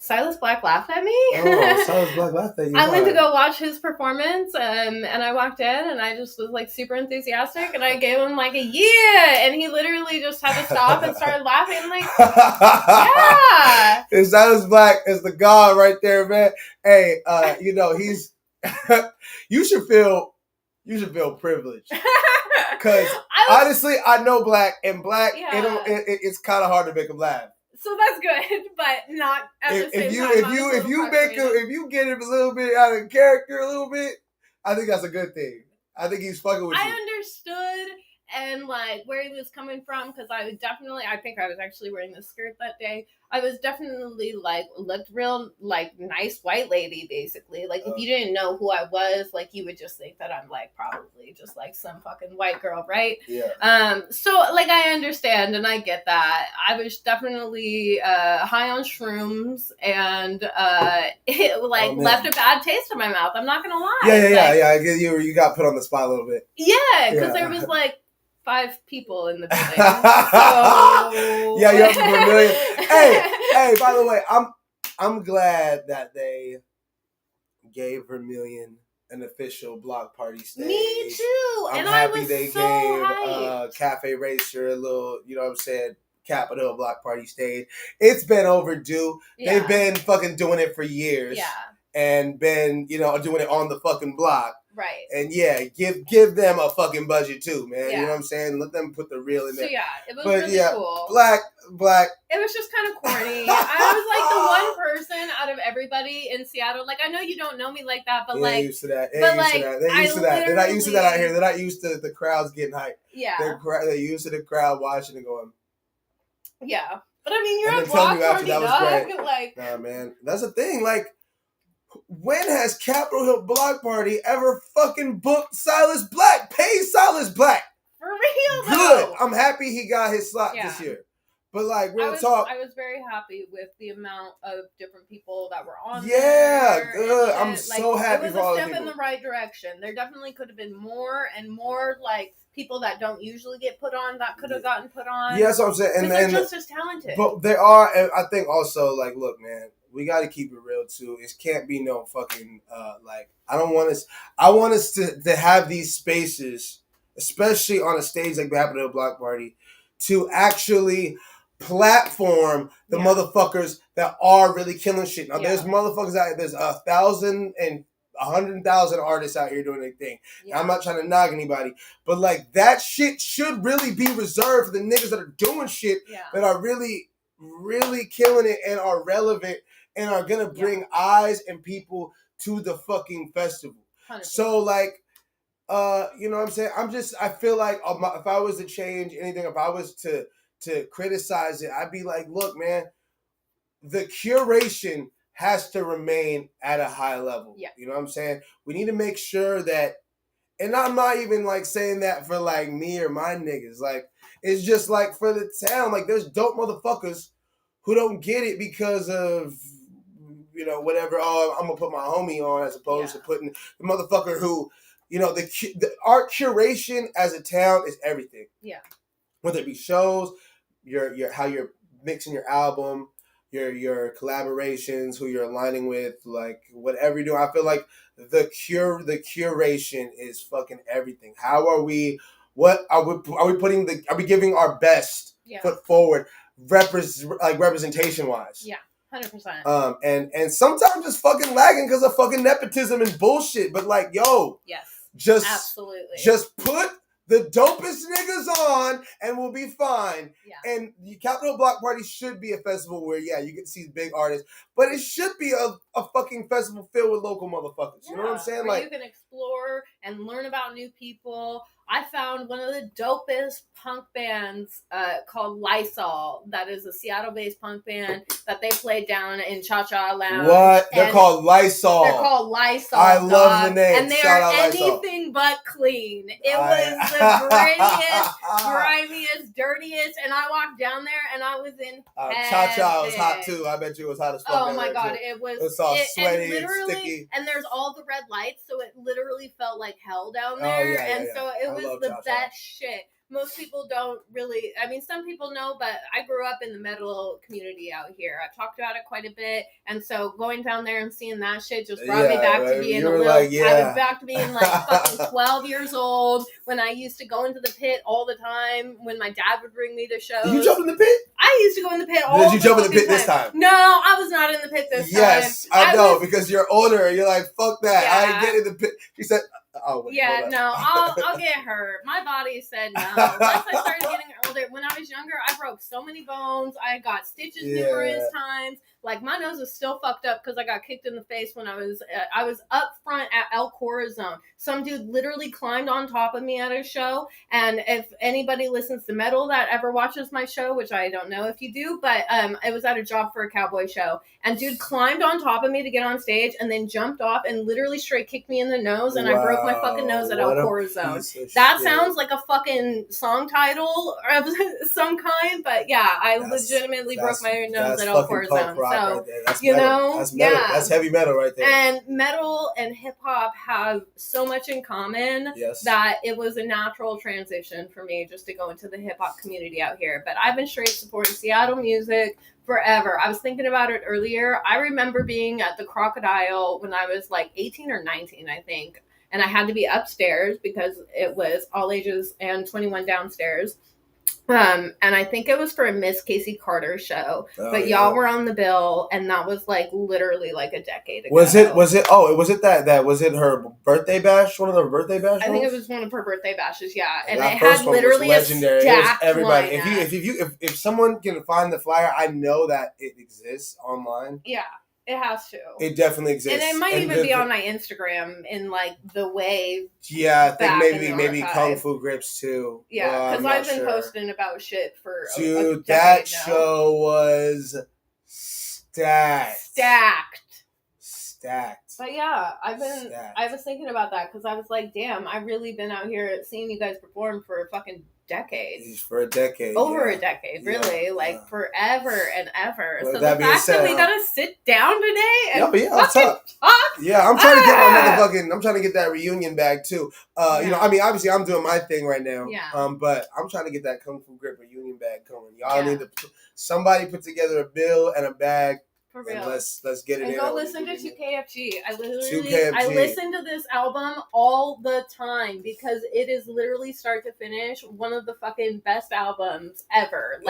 Silas Black laughed at me. Oh, Silas Black laughed at you. I went to go watch his performance, and I walked in, and I just was like super enthusiastic, and I gave him like a yeah, and he literally just had to stop and started laughing. I'm like, yeah. And Silas Black is the god right there, man. Hey, you know, he's you should feel privileged. Because honestly, I know Black, and Black, it's kind of hard to make him laugh. So that's good, but not at the same time. If you get him a little bit out of character, a little bit, I think that's a good thing. I think he's fucking with you. I understood and like where he was coming from, because I think I was actually wearing this skirt that day. I was definitely like looked real like nice white lady, basically. Like if you didn't know who I was, like you would just think that I'm like probably just like some fucking white girl, right? Yeah. So like I understand and I get that. I was definitely high on shrooms, and it like left a bad taste in my mouth. I'm not gonna lie. Yeah. I get you. You got put on the spot a little bit. Yeah, because there was like 5 people in the building. So... yeah, you have to put a million. Hey, by the way, I'm glad that they gave Vermilion an official block party stage. Me too. I'm happy they gave Cafe Racer a little, you know what I'm saying, Capitol block party stage. It's been overdue. Yeah. They've been fucking doing it for years. Yeah. And been, you know, doing it on the fucking block. Right. And yeah, give them a fucking budget too, man. Yeah. You know what I'm saying? Let them put the real in there. So yeah, it was really cool. Black. It was just kind of corny. I was like the one person out of everybody in Seattle. Like, I know you don't know me like that, but like, used to that. They're used to that. They're not used to that out here. They're not used to the crowds getting hyped. Yeah. They're used to the crowd watching and going. Yeah, but I mean, you're a block party dog. Like, nah, man, that's the thing. Like, when has Capitol Hill Block Party ever fucking booked Silas Black? Pay Silas Black. For real, though. Good. I'm happy he got his slot this year. But like, real talk. I was very happy with the amount of different people that were on there. Yeah, good. I'm so happy for all the people. It was a step in the right direction. There definitely could have been more and more like people that don't usually get put on that could have gotten put on. Yeah, that's what I'm saying. And they're just as talented. But there are, and I think also, like, look, man, we got to keep it real too. It can't be no fucking like. I want us to have these spaces, especially on a stage like the Capitol Block Party, to actually platform the motherfuckers that are really killing shit. Now there's motherfuckers out there. There's 1,000 and 100,000 artists out here doing their thing. Yeah. I'm not trying to knock anybody, but like that shit should really be reserved for the niggas that are doing shit that are really, really killing it and are relevant and are gonna bring eyes and people to the fucking festival. 100%. So like, you know what I'm saying? I feel like if I was to change anything, if I was to criticize it, I'd be like, look, man, the curation has to remain at a high level. Yeah. You know what I'm saying? We need to make sure that, and I'm not even like saying that for like me or my niggas. Like, it's just like for the town. Like, there's dope motherfuckers who don't get it because of, you know, whatever. Oh, I'm gonna put my homie on as opposed to putting the motherfucker who, you know, the art curation as a town is everything. Yeah. Whether it be shows, your how you're mixing your album, your collaborations, who you're aligning with, like whatever you do. I feel like the curation is fucking everything. How are we? What are we putting are we giving our best foot forward, representation wise? Yeah. 100%. And sometimes it's fucking lagging because of fucking nepotism and bullshit. But like, yo, absolutely, just put the dopest niggas on and we'll be fine. Yeah. And the Capitol Block Party should be a festival where, you get to see big artists, but it should be a fucking festival filled with local motherfuckers. You know what I'm saying? Where you can explore and learn about new people. I found one of the dopest punk bands called Lysol. That is a Seattle-based punk band that they played down in Cha Cha Lounge. What? They're called Lysol. They're called Lysol. I love the name. And they Shout are out anything but clean. It was the grittiest, grimiest, dirtiest. And I walked down there and I was in Cha Cha was hot too. I bet you it was hot as fuck. Oh my god, it was all sweaty and sticky. And there's all the red lights, so it literally felt like hell down there. So it was the best shit. Most people don't really, I mean, some people know, but I grew up in the metal community out here. I talked about it quite a bit. And so going down there and seeing that shit just brought me back to being a little, I was back to being like fucking 12 years old when I used to go into the pit all the time when my dad would bring me to shows. Did you jump in the pit? I used to go in the pit all the time. Did you jump in the pit this time? No, I was not in the pit this time. Yes, I know, because you're older and you're like, fuck that. Yeah. I ain't getting in the pit. She said, oh, wait, no, I'll get hurt. My body said no. Once I started getting older, when I was younger, I broke so many bones. I got stitches numerous times. Like, my nose is still fucked up because I got kicked in the face when I was up front at El Corazon. Some dude literally climbed on top of me at a show. And if anybody listens to metal that ever watches my show, which I don't know if you do, but it was at a Job for a Cowboy show. And dude climbed on top of me to get on stage and then jumped off and literally straight kicked me in the nose. And I broke my fucking nose at El Corazon. That sounds like a fucking song title of some kind. But yeah, I legitimately broke my nose at El Corazon. So, right, you know, that's metal. That's heavy metal right there. And metal and hip hop have so much in common that it was a natural transition for me just to go into the hip hop community out here. But I've been straight supporting Seattle music forever. I was thinking about it earlier. I remember being at the Crocodile when I was like 18 or 19, I think. And I had to be upstairs because it was all ages and 21 downstairs. And I think it was for a Miss Casey Carter show, but y'all were on the bill, and that was like literally like a decade ago. Was it her birthday bash? One of her birthday bashes? I think it was one of her birthday bashes, yeah. And it had literally legendary. A stacked everybody. If someone can find the flyer, I know that it exists online. Yeah. It has to. It definitely exists. And it might even be on my Instagram in like the wave. Yeah, I think maybe Kung Fu Grips too. Yeah, because I've been posting about shit for a that show was stacked. But yeah, I was thinking about that because I was like, damn, I've really been out here seeing you guys perform for fucking decades. For a decade. Over a decade, really. Forever and ever. So the fact that we gotta sit down today and talk. Yeah, I'm trying to get I'm trying to get that reunion bag too. You know, I mean, obviously I'm doing my thing right now. Yeah. But I'm trying to get that Kung Fu Grip reunion bag coming. Y'all need to somebody put together a bill and a bag. For real. Let's get it and in. Go listen to 2KFG. I listen to this album all the time because it is literally start to finish one of the fucking best albums ever.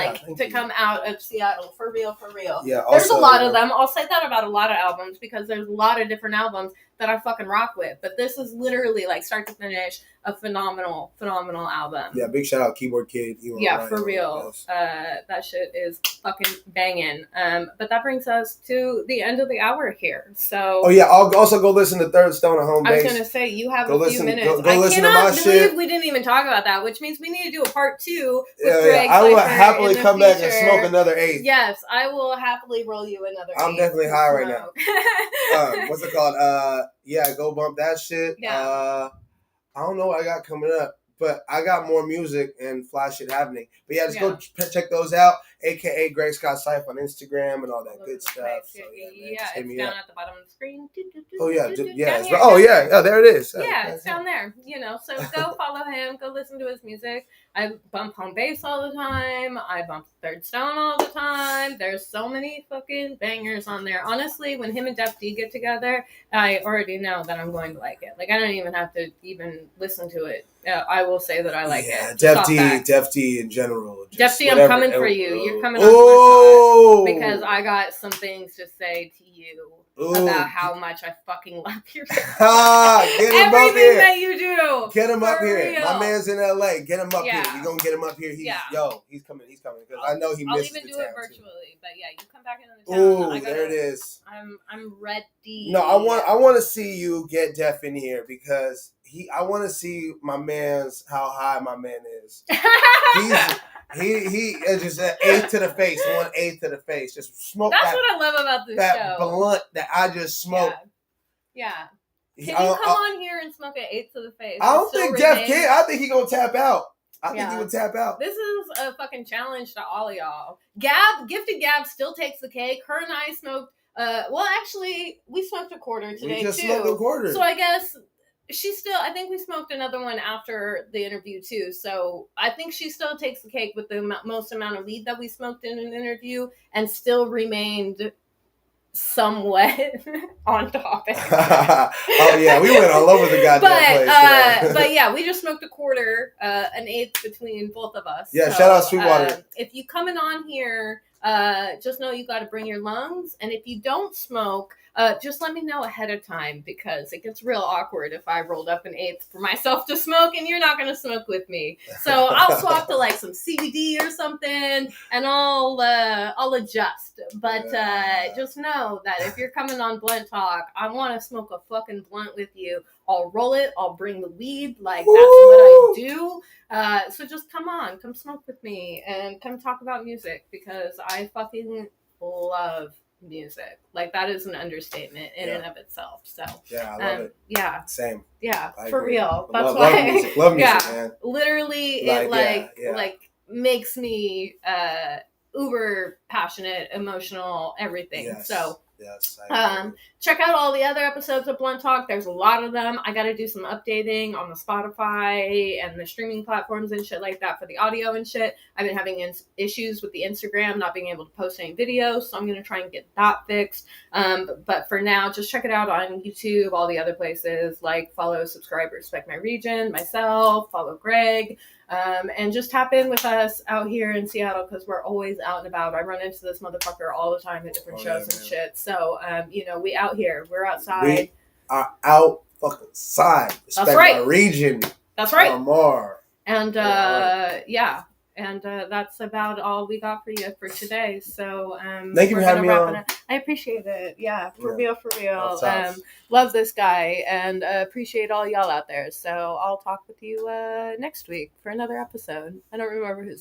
Come out of Seattle. For real. Yeah. There's a lot of them. I'll say that about a lot of albums because there's a lot of different albums that I fucking rock with. But this is literally like start to finish a phenomenal album. Yeah, big shout out Keyboard Kid. For real. That shit is fucking banging. But that brings us to the end of the hour here. So. Oh yeah, I'll also go listen to Third Stone at Home Base. I was gonna say you have a few minutes. I cannot believe we didn't even talk about that, which means we need to do a part 2 with Greg. I will happily come back and smoke another 8. Yes, I will happily roll you another 8. I'm definitely high right now. What's it called? Yeah, go bump that shit. Yeah. I don't know what I got coming up, but I got more music and fly shit happening. But yeah, just go check those out, aka Greg Scott Cypher on Instagram and all that good stuff. So, it's down at the bottom of the screen. Oh yeah, there it is. Yeah, it's down there. You know, so go follow him. Go listen to his music. I bump Home Base all the time. I bump Third Stone all the time. There's so many fucking bangers on there. Honestly, when him and Def D get together, I already know that I'm going to like it. Like, I don't even have to even listen to it. I will say that I like it. Def D in general. Def D, I'm coming for you. You're coming on my side because I got some things to say to you. about how much I fucking love your Get him everything up here. that you do. Get him up here. Real. My man's in LA. Get him up here. We gonna get him up here. He's coming. He's coming because I know he misses the town. I'll even do it virtually. But yeah, you come back into the town. Ooh, there it is. I'm ready. No, I want to see you get Def in here because I want to see my man's how high my man is. He is just an eighth to the face, 1/8 to the face. Just smoke. That's what I love about this show. That blunt that I just smoked. Yeah. Can you come on here and smoke an eighth to the face? I don't think Def can. I think he gonna tap out. I think he would tap out. This is a fucking challenge to all of y'all. Gifted Gab still takes the cake. Her and I smoked. Well, actually, we smoked a quarter today we just smoked a quarter. So I guess. I think we smoked another one after the interview too. So I think she still takes the cake with the most amount of weed that we smoked in an interview and still remained somewhat on topic. Oh yeah, we went all over the goddamn place. But yeah, we just smoked a quarter, an eighth between both of us. Yeah, so, shout out Sweetwater. If you coming on here, just know you got to bring your lungs. And if you don't smoke, just let me know ahead of time because it gets real awkward if I rolled up an eighth for myself to smoke and you're not going to smoke with me. So I'll swap to like some CBD or something and I'll adjust. But just know that if you're coming on Blunt Talk, I want to smoke a fucking blunt with you. I'll roll it. I'll bring the weed. Like, that's what I do. So just come smoke with me and come talk about music because I fucking love music. Like, that is an understatement in and of itself. So yeah, I love it. Yeah, same. Yeah, I for agree. real. That's love why. Love music, man. Literally, it makes me uber passionate, emotional, everything. Yes. So. Yes. Check out all the other episodes of Blunt Talk. There's a lot of them. I got to do some updating on the Spotify and the streaming platforms and shit like that for the audio and shit. I've been having issues with the Instagram not being able to post any videos, so I'm going to try and get that fixed. But for now, just check it out on YouTube, all the other places, like follow, subscribe, respect my region, myself, follow Greg. And just tap in with us out here in Seattle because we're always out and about. I run into this motherfucker all the time at different shows and shit. So, we out here. We're outside. We are out fucking side. That's right. Our region. That's right. More. And, And that's about all we got for you for today. So thank you for having me on. I appreciate it. Yeah, for real. Love this guy and appreciate all y'all out there. So I'll talk with you next week for another episode. I don't remember who's on.